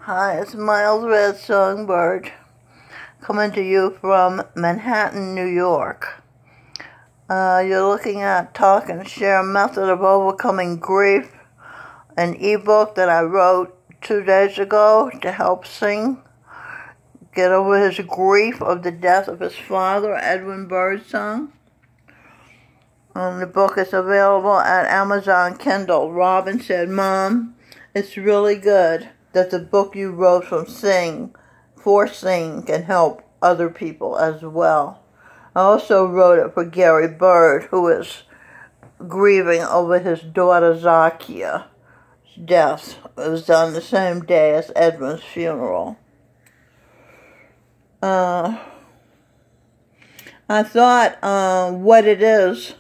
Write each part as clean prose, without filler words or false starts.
Hi, it's Miles Red Songbird coming to you from Manhattan, New York. You're looking at Talk and Share Method of Overcoming Grief, an ebook that I wrote 2 days ago to help Singh get over his grief of the death of his father, Edwin Birdsong. The book is available at Amazon Kindle. Robin said, "Mom, it's really good that the book you wrote for Singh can help other people as well." I also wrote it for Gary Bird, who is grieving over his daughter Zakia's death. It was done the same day as Edwin's funeral. I thought What It Is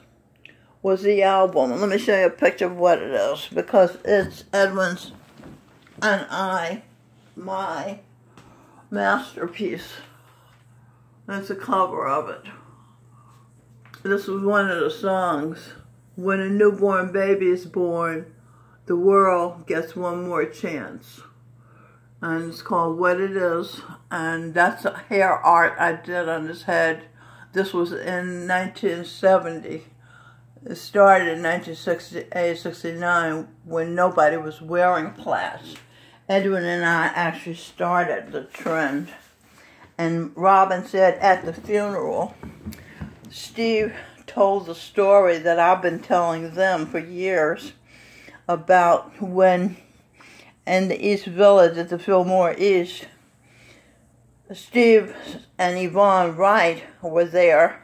was the album. Let me show you a picture of what it is, because it's Edwin's and my masterpiece. That's the cover of it. This was one of the songs. When a newborn baby is born, the world gets one more chance. And it's called What It Is. And that's a hair art I did on his head. This was in 1970. It started in 1968-69 when nobody was wearing plaits. Edwin and I actually started the trend. And Robin said at the funeral, Steve told the story that I've been telling them for years about when in the East Village at the Fillmore East, Steve and Yvonne Wright were there.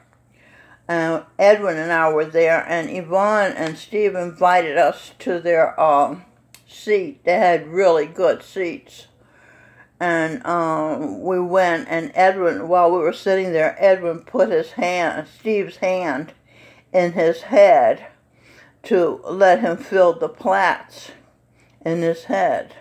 Edwin and I were there, and Yvonne and Steve invited us to their seat. They had really good seats. And we went, and Edwin, while we were sitting there, Edwin put Steve's hand in his head to let him feel the plaits in his head.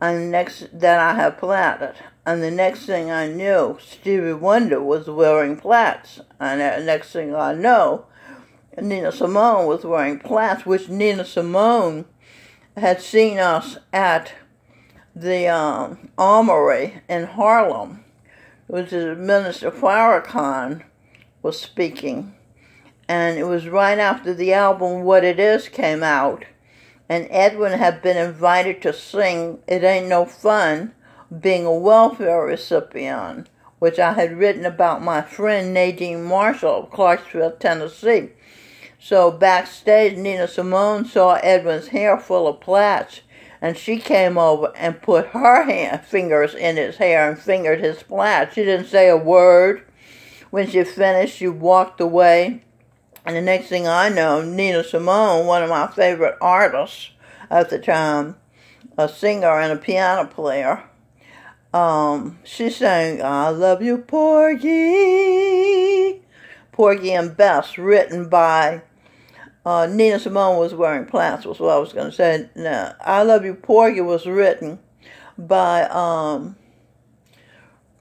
And that I had plaited. And the next thing I knew, Stevie Wonder was wearing plaits. And the next thing I know, Nina Simone was wearing plaits, which Nina Simone had seen us at the Armory in Harlem, which is Minister Farrakhan was speaking. And it was right after the album What It Is came out. And Edwin had been invited to sing It Ain't No Fun, being a welfare recipient, which I had written about my friend Nadine Marshall of Clarksville, Tennessee. So backstage, Nina Simone saw Edwin's hair full of plaits, and she came over and put her fingers in his hair and fingered his plaits. She didn't say a word. When she finished, she walked away. And the next thing I know, Nina Simone, one of my favorite artists at the time, a singer and a piano player, she sang, "I Love You, Porgy." Porgy and Bess, written by Nina Simone was wearing plaits, was what I was going to say. No, "I Love You, Porgy" was written by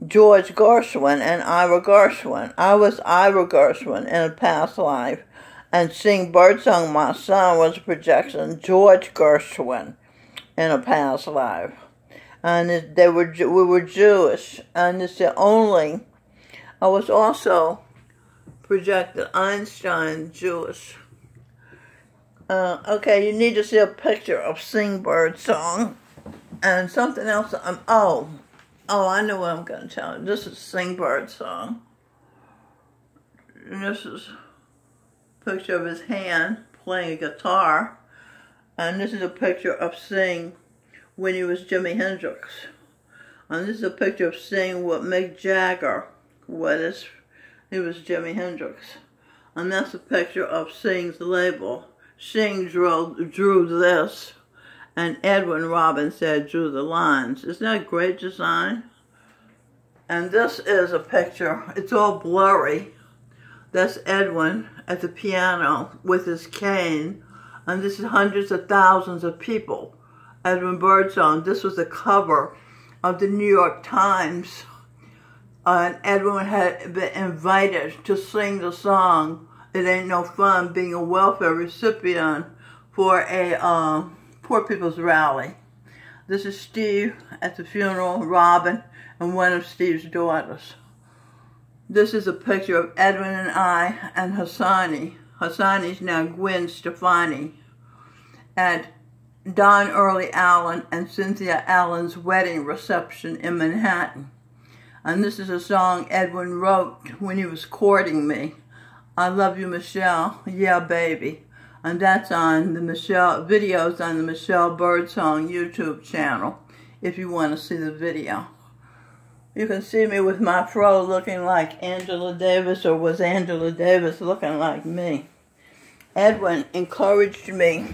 George Gershwin and Ira Gershwin. I was Ira Gershwin in a past life, and Sing Birdsong, my son, was a projection George Gershwin in a past life. And we were Jewish, and it's the only. I was also projected Einstein Jewish. Okay, you need to see a picture of Sing Birdsong. And something else, I know what I'm going to tell you. This is Sing Birdsong. And this is a picture of his hand playing a guitar. And this is a picture of Sing when he was Jimi Hendrix. And this is a picture of Sing with Mick Jagger. He was Jimi Hendrix. And that's a picture of Sing's label. Sing drew this, and Edwin, Robin said, drew the lines. Isn't that a great design? And this is a picture. It's all blurry. That's Edwin at the piano with his cane. And this is hundreds of thousands of people. Edwin Birdsong. This was the cover of the New York Times. And Edwin had been invited to sing the song It Ain't No Fun, being a welfare recipient for a poor people's rally. This is Steve at the funeral, Robin, and one of Steve's daughters. This is a picture of Edwin and I and Hassani. Hassani's now Gwen Stefani. At Don Early Allen and Cynthia Allen's wedding reception in Manhattan. And this is a song Edwin wrote when he was courting me. I love you, Michelle. Yeah, baby. And that's on the videos on the Michelle Birdsong YouTube channel, if you want to see the video. You can see me with my fro looking like Angela Davis, or was Angela Davis looking like me. Edwin encouraged me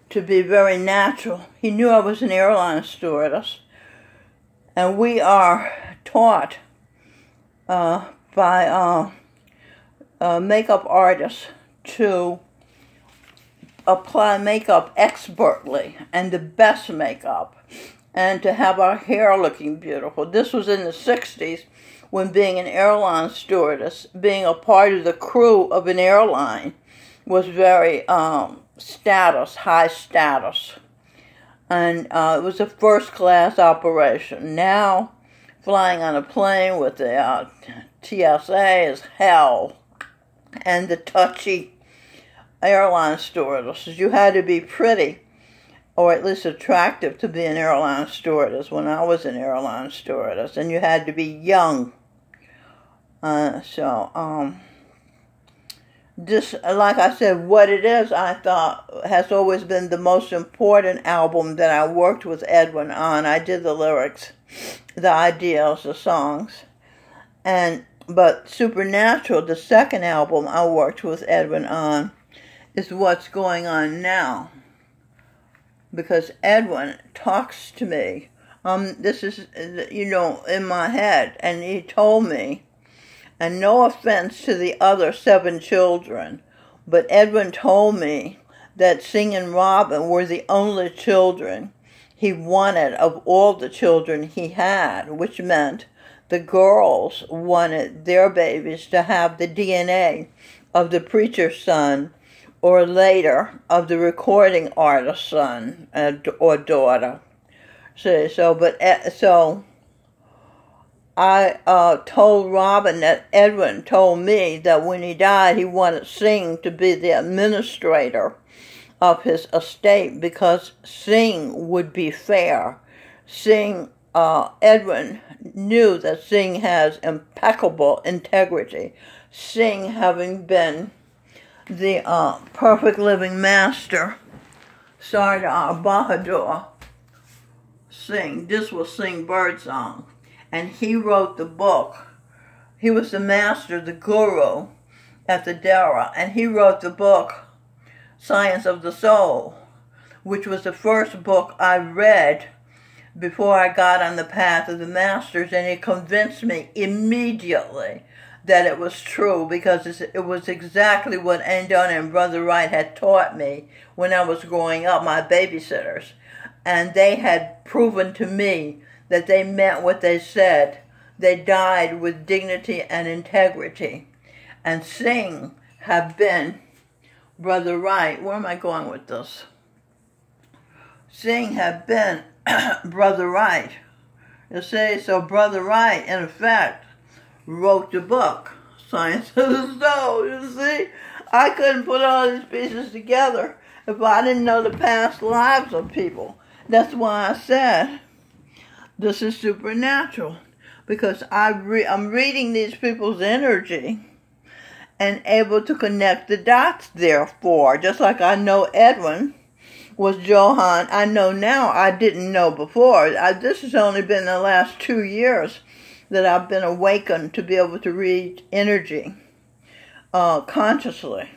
to be very natural. He knew I was an airline stewardess. And we are taught by makeup artists to apply makeup expertly and the best makeup, and to have our hair looking beautiful. This was in the 60s when being an airline stewardess, being a part of the crew of an airline was very high status. And it was a first-class operation. Now, flying on a plane with the TSA is hell. And the touchy airline stewardesses. You had to be pretty, or at least attractive, to be an airline stewardess when I was an airline stewardess. And you had to be young. This, like I said, What It Is, I thought, has always been the most important album that I worked with Edwin on. I did the lyrics, the ideas, the songs. But Supernatural, the second album I worked with Edwin on, is What's Going On Now. Because Edwin talks to me. This is, in my head. And he told me, and no offense to the other 7 children, but Edwin told me that Singh and Robin were the only children he wanted of all the children he had, which meant the girls wanted their babies to have the DNA of the preacher's son, or later of the recording artist's son or daughter. So I told Robin that Edwin told me that when he died, he wanted Singh to be the administrator of his estate because Singh would be fair. Edwin knew that Singh has impeccable integrity. Singh having been the perfect living master, Sardar Bahadur Singh. This was Singh Birdsong. And he wrote the book. He was the master, the guru at the Dara. And he wrote the book, Science of the Soul, which was the first book I read before I got on the path of the masters. And it convinced me immediately that it was true, because it was exactly what Andon and Brother Wright had taught me when I was growing up, my babysitters. And they had proven to me that they meant what they said. They died with dignity and integrity. And Singh have been Brother Wright. Where am I going with this? Singh have been Brother Wright. You see, so Brother Wright, in effect, wrote the book, Science of the Soul. You see, I couldn't put all these pieces together if I didn't know the past lives of people. That's why I said, this is supernatural, because I'm reading these people's energy and able to connect the dots, therefore. Just like I know Edwin was Johann, I know now, I didn't know before. This has only been the last 2 years that I've been awakened to be able to read energy consciously.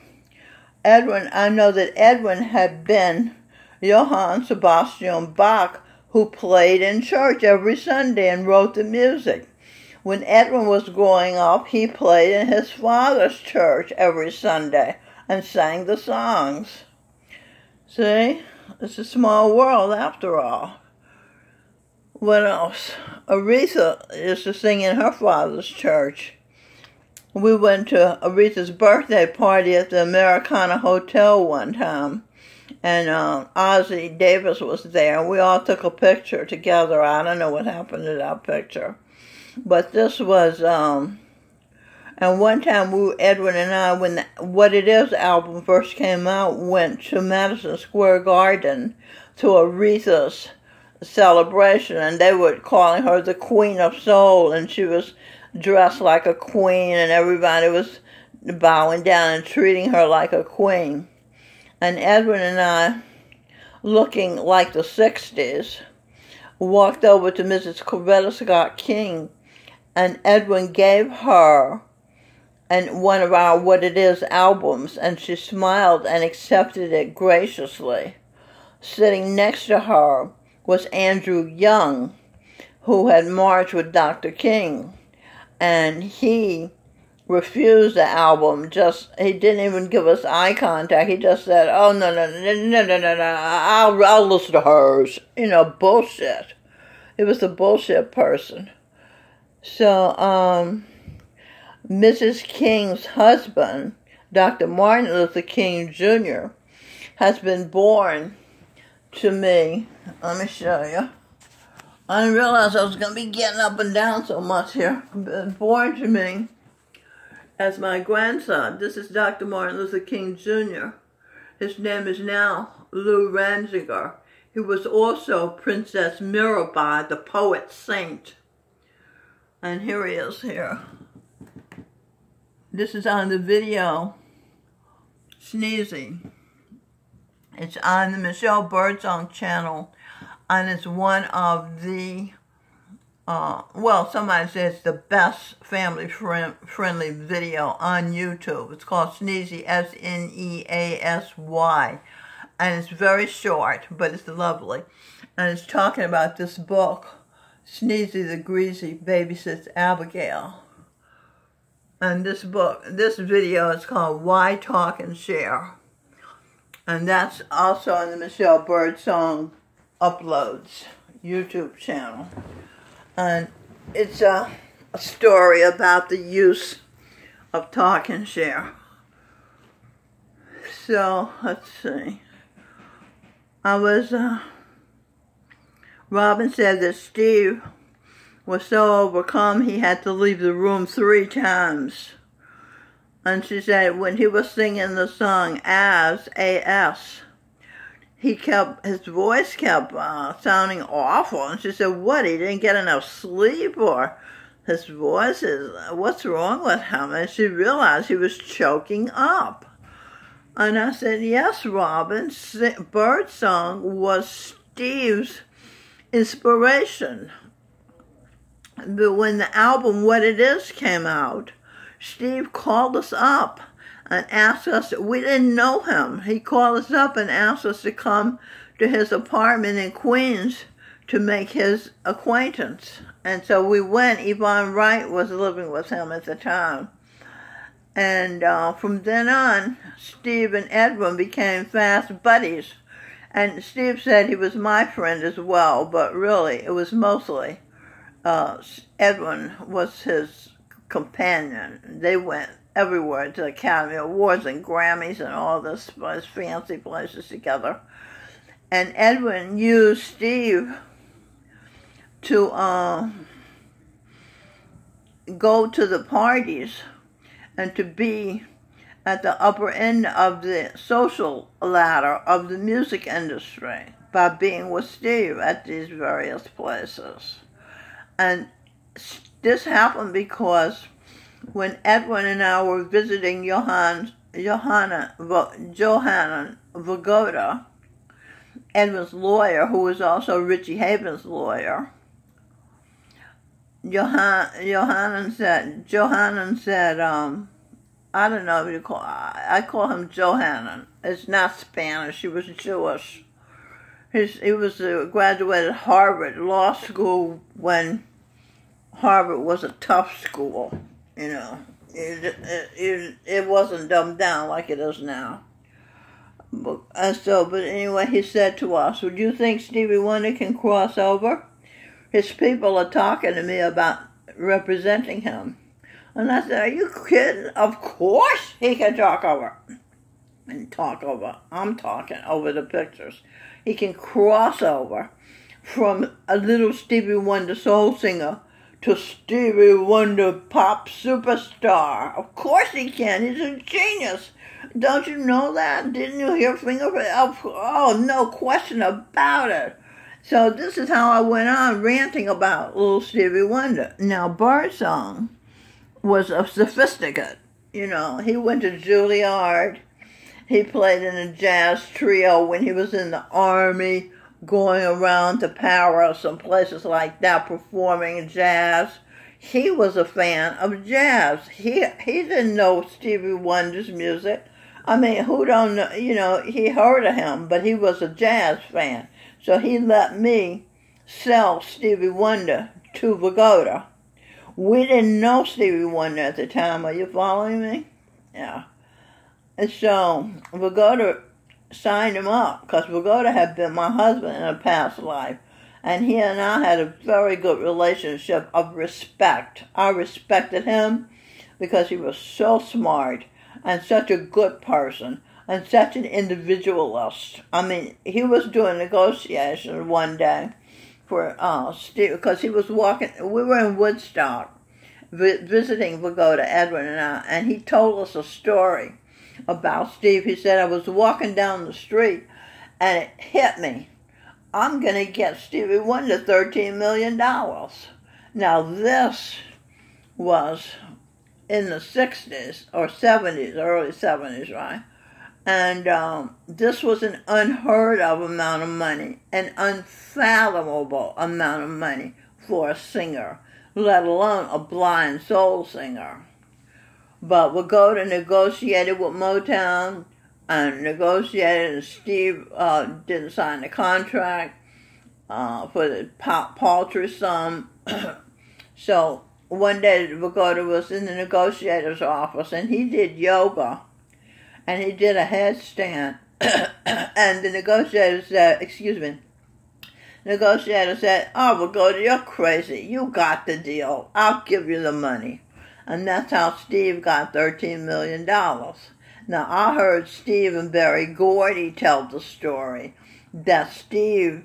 I know that Edwin had been Johann Sebastian Bach, who played in church every Sunday and wrote the music. When Edwin was growing up, he played in his father's church every Sunday and sang the songs. See? It's a small world after all. What else? Aretha used to sing in her father's church. We went to Aretha's birthday party at the Americana Hotel one time, and Ozzie Davis was there, and we all took a picture together. I don't know what happened to that picture, but this was, and one time Edwin and I, when the What It Is album first came out, went to Madison Square Garden to Aretha's celebration, and they were calling her the Queen of Soul, and she was dressed like a queen, and everybody was bowing down and treating her like a queen. And Edwin and I, looking like the 60s, walked over to Mrs. Coretta Scott King, and Edwin gave her one of our What It Is albums, and she smiled and accepted it graciously. Sitting next to her was Andrew Young, who had marched with Dr. King, and he refused the album. He didn't even give us eye contact. He just said, "Oh, no, I'll listen to hers." Bullshit. He was a bullshit person. So, Mrs. King's husband, Dr. Martin Luther King Jr., has been born to me. Let me show you. I didn't realize I was going to be getting up and down so much here. Born to me as my grandson. This is Dr. Martin Luther King Jr. His name is now Lou Ranziger. He was also Princess Mirabai, the poet saint. And here he is here. This is on the video, Sneezy. It's on the Michelle Birdsong channel, and it's one of the, somebody says it's the best family-friendly video on YouTube. It's called Sneezy, S-N-E-A-S-Y, and it's very short, but it's lovely. And it's talking about this book, Sneezy the Greasy Babysits Abigail. And this video is called Why Talk and Share. And that's also on the Michelle Birdsong Uploads YouTube channel. And it's a story about the use of talk and share. So, let's see. Robin said that Steve was so overcome he had to leave the room 3 times. And she said when he was singing the song A-S, his voice kept sounding awful. And she said, what, he didn't get enough sleep, or his voice what's wrong with him? And she realized he was choking up. And I said, yes, Robin, Birdsong was Steve's inspiration. But when the album What It Is came out, Steve called us up and asked us, we didn't know him. He called us up and asked us to come to his apartment in Queens to make his acquaintance. And so we went. Yvonne Wright was living with him at the time. And from then on, Steve and Edwin became fast buddies. And Steve said he was my friend as well, but really it was mostly Edwin was his companion. They went everywhere to the Academy Awards and Grammys and all this fancy places together. And Edwin used Steve to go to the parties and to be at the upper end of the social ladder of the music industry by being with Steve at these various places. And this happened because when Edwin and I were visiting Johanna Vagoda, Edwin's lawyer, who was also Richie Haven's lawyer, Johanna said, I don't know if you call, I call him Johanna. It's not Spanish, he was Jewish. He was graduated Harvard Law School when Harvard was a tough school, you know. It wasn't dumbed down like it is now. But anyway, he said to us, would you think Stevie Wonder can cross over? His people are talking to me about representing him. And I said, are you kidding? Of course he can talk over. and I'm talking over the pictures. He can cross over from a little Stevie Wonder soul singer to Stevie Wonder pop superstar. Of course he can. He's a genius. Don't you know that? Didn't you hear Oh, no question about it. So this is how I went on ranting about little Stevie Wonder. Now, Birdsong was a sophisticate. You know, he went to Juilliard. He played in a jazz trio when he was in the Army, going around to Paris and places like that, performing jazz. He was a fan of jazz. He didn't know Stevie Wonder's music. I mean, who don't know? You know, he heard of him, but he was a jazz fan. So he let me sell Stevie Wonder to Vagoda. We didn't know Stevie Wonder at the time. Are you following me? Yeah. And so Vagoda signed him up because Vagoda had been my husband in a past life. And he and I had a very good relationship of respect. I respected him because he was so smart and such a good person and such an individualist. I mean, he was doing negotiations one day for Steve, because he was walking, we were in Woodstock visiting Vagoda, Edwin and I, and he told us a story about Steve. He said, I was walking down the street and it hit me. I'm going to get Stevie Wonder $13 million. Now this was in the 60s or 70s, early 70s, right? And this was an unheard of amount of money, an unfathomable amount of money for a singer, let alone a blind soul singer. But Vagoda negotiated with Motown and negotiated, and Steve didn't sign the contract for the paltry sum. So one day Vagoda was in the negotiator's office and he did yoga and he did a headstand and the negotiator said, negotiator said, oh, Vagoda, you're crazy. You got the deal. I'll give you the money. And that's how Steve got $13 million. Now, I heard Steve and Berry Gordy tell the story that Steve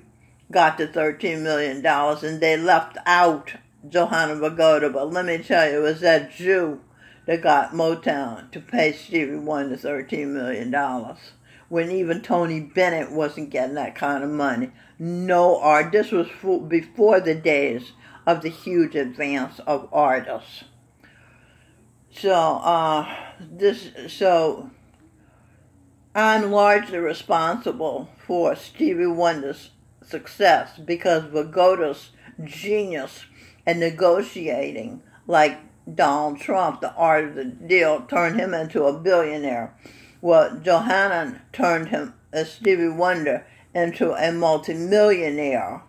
got the $13 million and they left out Johanna Vagoda. But let me tell you, it was that Jew that got Motown to pay Stevie Wonder $13 million when even Tony Bennett wasn't getting that kind of money. No art. This was before the days of the huge advance of artists. So, I'm largely responsible for Stevie Wonder's success because Vagoda's genius in negotiating, like Donald Trump, the art of the deal, turned him into a billionaire. Well, Johanna turned him, Stevie Wonder, into a multimillionaire,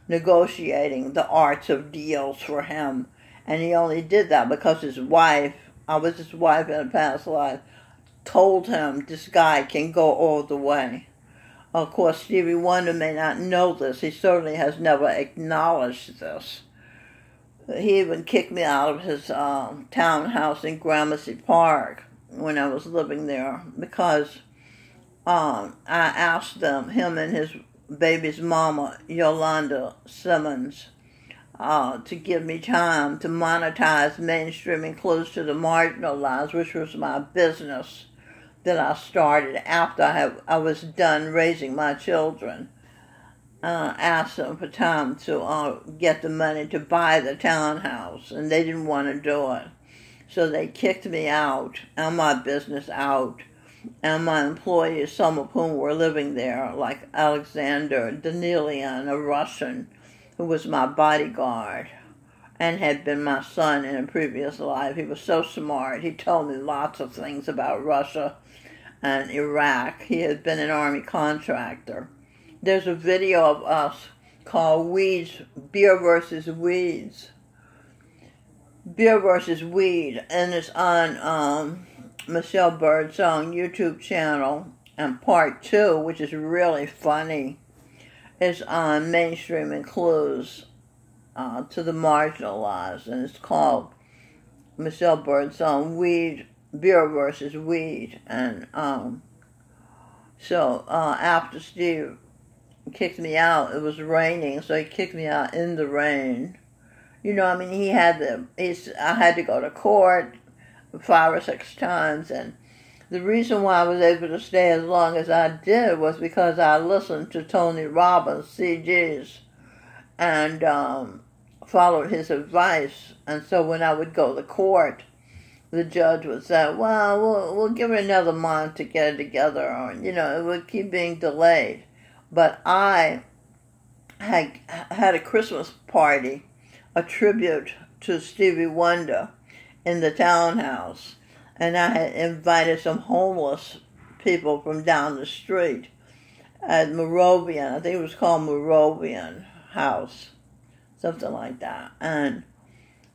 negotiating the arts of deals for him. And he only did that because his wife, I was his wife in a past life, told him this guy can go all the way. Of course, Stevie Wonder may not know this. He certainly has never acknowledged this. He even kicked me out of his townhouse in Gramercy Park when I was living there because I asked him and his baby's mama, Yolanda Simmons, to give me time to monetize mainstreaming clues to the marginalized, which was my business that I started after I was done raising my children. Asked them for time to get the money to buy the townhouse, and they didn't want to do it. So they kicked me out, and my business out, and my employees, some of whom were living there, like Alexander Danilian, a Russian, who was my bodyguard and had been my son in a previous life. He was so smart. He told me lots of things about Russia and Iraq. He had been an army contractor. There's a video of us called Weeds, Beer versus Weeds. Beer versus Weed, and it's on Michelle Birdsong YouTube channel. And part 2, which is really funny, is on mainstreaming clues to the marginalized, and it's called Michelle Birdsong Weed, Beer versus Weed, and So after Steve kicked me out, it was raining, so he kicked me out in the rain. You know, I mean, I had to go to court 5 or 6 times, and the reason why I was able to stay as long as I did was because I listened to Tony Robbins, CG's, and followed his advice. And so when I would go to court, the judge would say, well, we'll give her another month to get it together, or, you know, it would keep being delayed. But I had a Christmas party, a tribute to Stevie Wonder in the townhouse, and I had invited some homeless people from down the street at Moravian. I think it was called Moravian House, something like that. And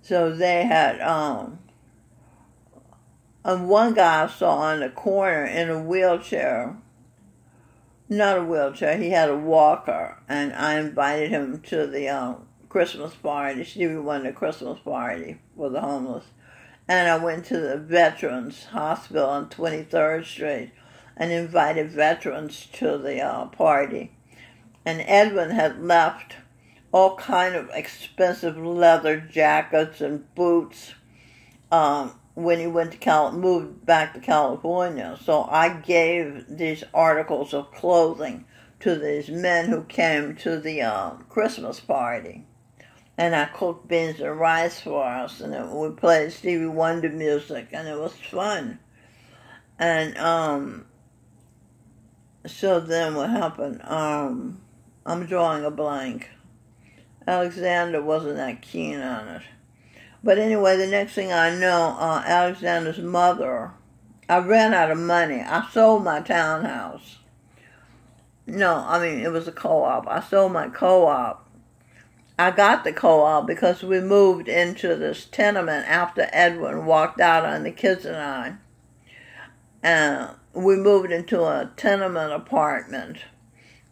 so they had, and one guy I saw in the corner in a wheelchair, not a wheelchair, he had a walker, and I invited him to the Christmas party, Stevie Wonder Christmas party for the homeless. And I went to the Veterans Hospital on 23rd Street and invited veterans to the party. And Edwin had left all kind of expensive leather jackets and boots when he moved back to California. So I gave these articles of clothing to these men who came to the Christmas party. And I cooked beans and rice for us, and we played Stevie Wonder music, and it was fun. And so then what happened? I'm drawing a blank. Alexander wasn't that keen on it. But anyway, the next thing I know, Alexander's mother, I ran out of money. I sold my townhouse. No, I mean, it was a co-op. I sold my co-op. I got the co-op because we moved into this tenement after Edwin walked out on the kids and I. And we moved into a tenement apartment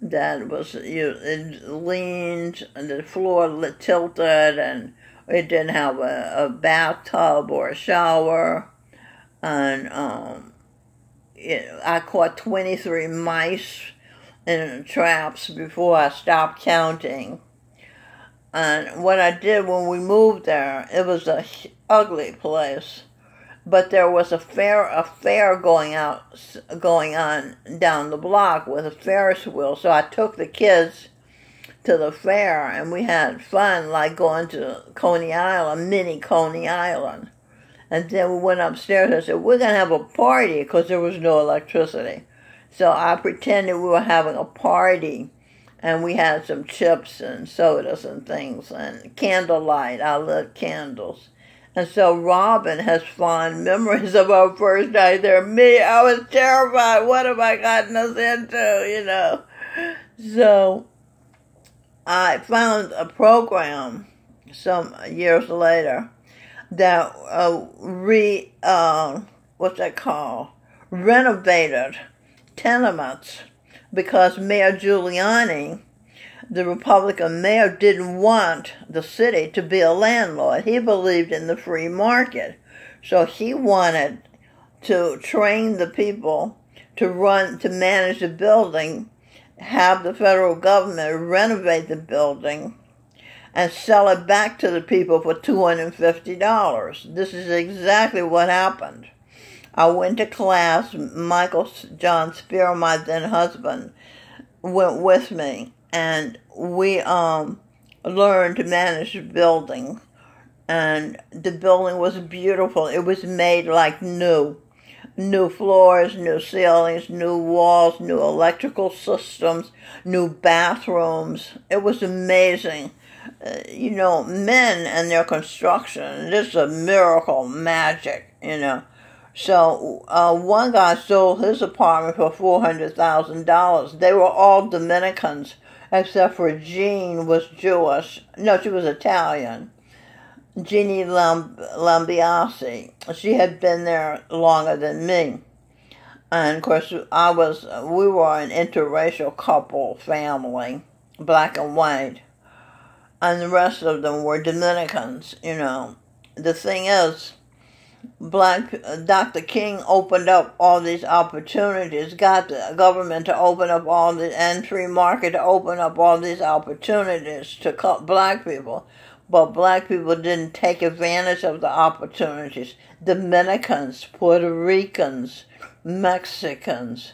that was, it leaned, and the floor tilted, and it didn't have a bathtub or a shower. And I caught 23 mice in traps before I stopped counting. And what I did when we moved there, it was a ugly place, but there was a fair going on down the block with a Ferris wheel. So I took the kids to the fair, and we had fun, like going to Coney Island, mini Coney Island. And then we went upstairs. I said, we're going to have a party, because there was no electricity. So I pretended we were having a party. And we had some chips and sodas and things, and candlelight. I lit candles. And so Robin has fond memories of our first night there. Me, I was terrified. What have I gotten us into, you know? So I found a program some years later that renovated tenements, because Mayor Giuliani, the Republican mayor, didn't want the city to be a landlord. He believed in the free market. So he wanted to train the people to manage the building, have the federal government renovate the building, and sell it back to the people for $250. This is exactly what happened. I went to class. Michael John Spear, my then husband, went with me, and we learned to manage the building. And the building was beautiful. It was made like new. New floors, new ceilings, new walls, new electrical systems, new bathrooms. It was amazing. You know, men and their construction, this is a miracle, magic, you know. So one guy sold his apartment for $400,000. They were all Dominicans, except for Jean was Jewish. No, she was Italian. Jeannie Lambiasi. She had been there longer than me. And of course, we were an interracial couple family, black and white. And the rest of them were Dominicans, you know. The thing is, Dr. King opened up all these opportunities, got the government to open up all the, and free market to open up all these opportunities to black people. But black people didn't take advantage of the opportunities. Dominicans, Puerto Ricans, Mexicans,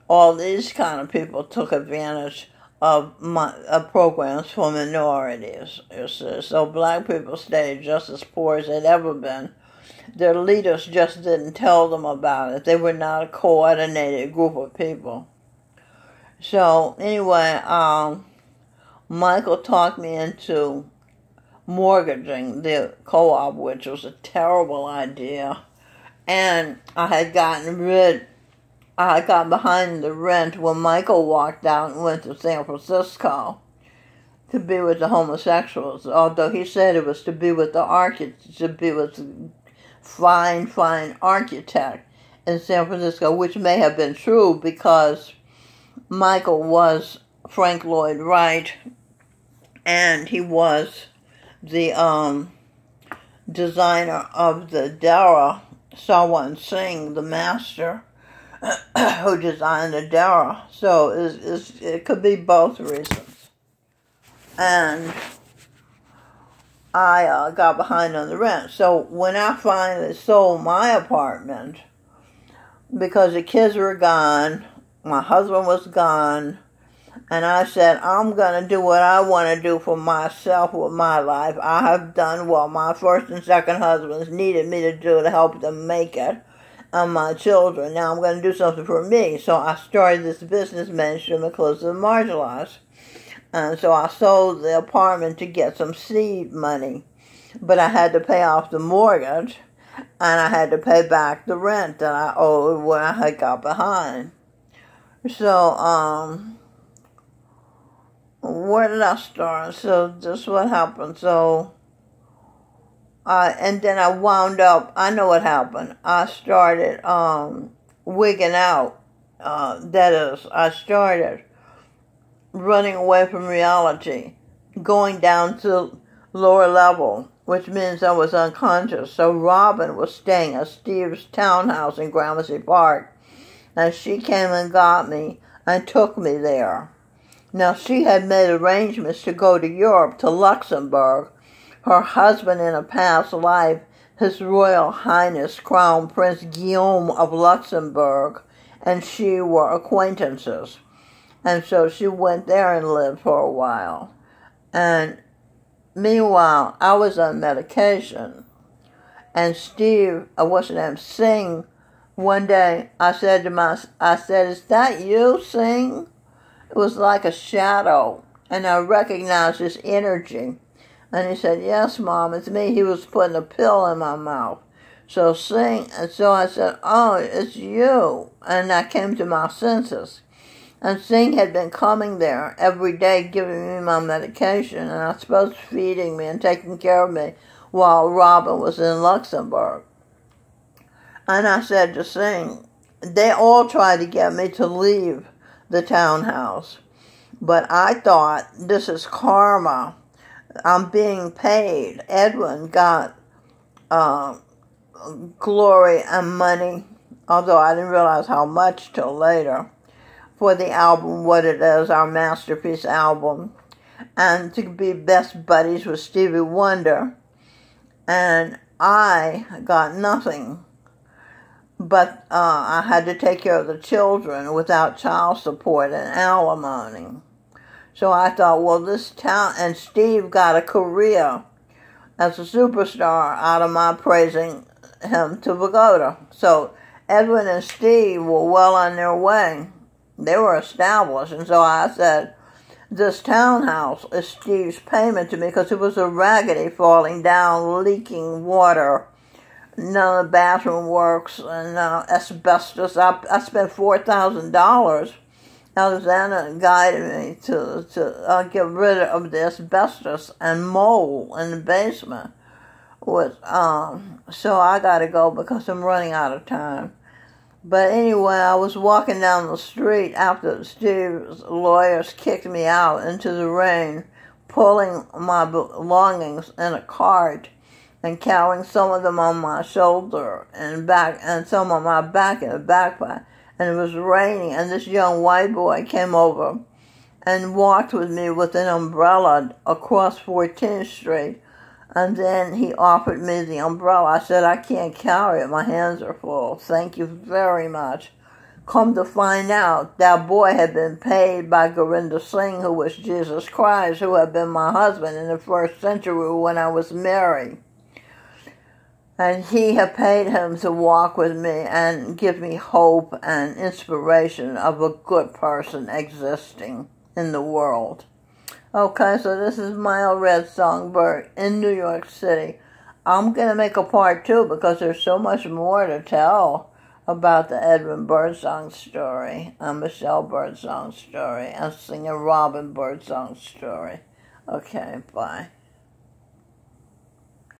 all these kind of people took advantage of programs for minorities. So black people stayed just as poor as they'd ever been. Their leaders just didn't tell them about it. They were not a coordinated group of people. So anyway, Michael talked me into mortgaging the co-op, which was a terrible idea. And I had gotten behind the rent when Michael walked out and went to San Francisco to be with the homosexuals, although he said it was to be with the fine architect in San Francisco, which may have been true because Michael was Frank Lloyd Wright, and he was the designer of the Dara, Singh, the master, who designed the Dara. So it could be both reasons. And I got behind on the rent. So when I finally sold my apartment, because the kids were gone, my husband was gone, and I said, I'm going to do what I want to do for myself with my life. I have done what my first and second husbands needed me to do to help them make it, and my children. Now I'm going to do something for me. So I started this business ministry inclusive of the marginalized. And so I sold the apartment to get some seed money. But I had to pay off the mortgage, and I had to pay back the rent that I owed when I had got behind. So, where did I start? So this is what happened. So, and then I wound up, I know what happened. I started wigging out. That is, I started running away from reality, going down to lower level, which means I was unconscious. So Robin was staying at Steve's townhouse in Gramercy Park, and she came and got me and took me there. Now, she had made arrangements to go to Europe, to Luxembourg. Her husband in a past life, His Royal Highness Crown Prince Guillaume of Luxembourg, and she were acquaintances. And so she went there and lived for a while. And meanwhile, I was on medication. And Steve, what's his name, Singh, one day I said, is that you, Singh? It was like a shadow, and I recognized his energy. And he said, yes, Mom, it's me. He was putting a pill in my mouth. So I said, oh, it's you. And I came to my senses. And Singh had been coming there every day giving me my medication, and I suppose feeding me and taking care of me while Robin was in Luxembourg. And I said to Singh, they all tried to get me to leave the townhouse, but I thought, this is karma. I'm being paid. Edwin got glory and money, although I didn't realize how much till later, for the album What It Is, our masterpiece album, and to be best buddies with Stevie Wonder. And I got nothing. But I had to take care of the children without child support and alimony. So I thought, well, this town, and Steve got a career as a superstar out of my praising him to Pagoda. So Edwin and Steve were well on their way. They were established. And so I said, this townhouse is Steve's payment to me, because it was a raggedy falling down, leaking water. None of the bathroom works, and asbestos. I spent $4,000. Alexander guided me to get rid of the asbestos and mold in the basement. So I got to go because I'm running out of time. But anyway, I was walking down the street after Steve's lawyers kicked me out into the rain, pulling my belongings in a cart and carrying some of them on my shoulder and back, and some on my back in a backpack. And it was raining, and this young white boy came over and walked with me with an umbrella across 14th Street. And then he offered me the umbrella. I said, I can't carry it. My hands are full. Thank you very much. Come to find out, that boy had been paid by Singh, who was Jesus Christ, who had been my husband in the first century when I was married. And he had paid him to walk with me and give me hope and inspiration of a good person existing in the world. Okay, so this is my old red songbird in New York City. I'm going to make a part 2 because there's so much more to tell about the Edwin Birdsong story, and Michelle Birdsong story, and Singh and Robin Birdsong story. Okay, bye.